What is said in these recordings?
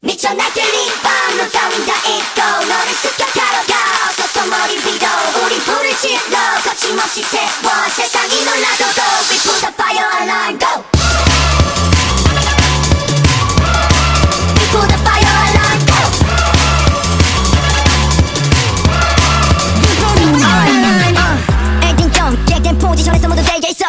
미쳐 날들이 밤로 따윈 다 잊고 너를 습격하러 가 어서 소머리 비도 우리 불을 질러 거침없이 태워 세상이 놀라도도 We put the fire alarm go We put the fire alarm go 엔딩 좀 계획된 포지션에서 모두 대게 있어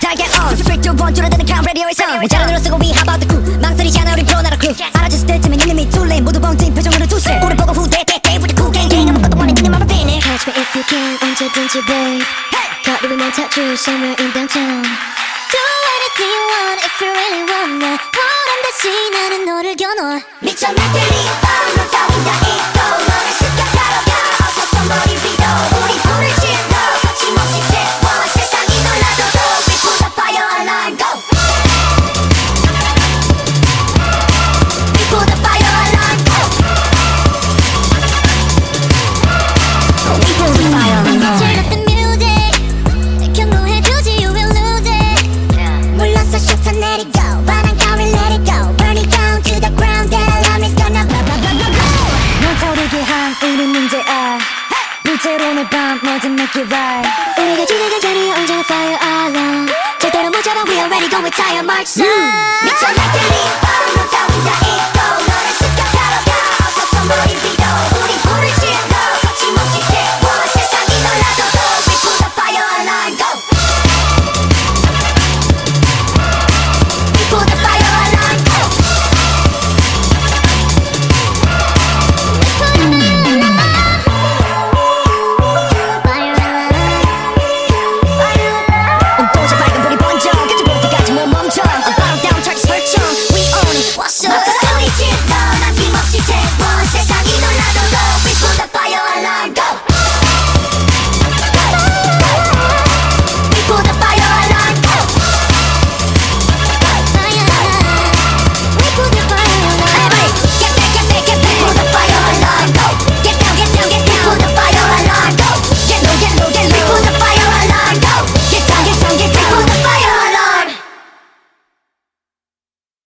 Target on 3, 2, 1 줄어드는 카운 라디오에서 문자로 눌러쓰고 we how about the crew 망설이지 않아 우린 프로나라 crew 알아줬을 때쯤엔 이놈이 too late 모두 벙찐 표정으로 투세 우리 보고 후대대대 with the cool gang gang 아무것도 원해 그네 맘을 빼네 Catch me if you can 언제든지 babe 거리를 touch you somewhere in downtown Do anything you want if you really want 나 보란듯이 나는 너를 겨눠 미쳐 날들이 밤로 따윈 다 잊고 너를 습격하러 가 어서 소머리 비도 우리 불을 질러 거침없이 태워 세상이 놀라도도 We put the fire alarm go We put the fire alarm go We put the fire alarm 즐겁던 music 경고해두지 you will lose it 물러서 슈터 내리고 바람 가위 let it go Burn it down to the ground that alarm is gonna blah blah blah blah blah 넌 타오르게 한 우리 문제야 불태로 내 밤 뭐든 make it right 우리가 지나간 자리에 언제나 fire alarm 절대로 못 잡아 we are ready go retire march on 미쳐 날들이 밤로 따윈 다 잊고 너를 습격하러 가 어서 소머리 비도 우리 불을 질러 거침없이 태워 세상이 놀라도도 We put the fire alarm go We put the fire alarm go 온도저 밝은 불이 번져 끝이 볼 때까지 못 멈춰 Bottom down track 설정 We own it What's up 소리 질러 남김없이 태워 세상이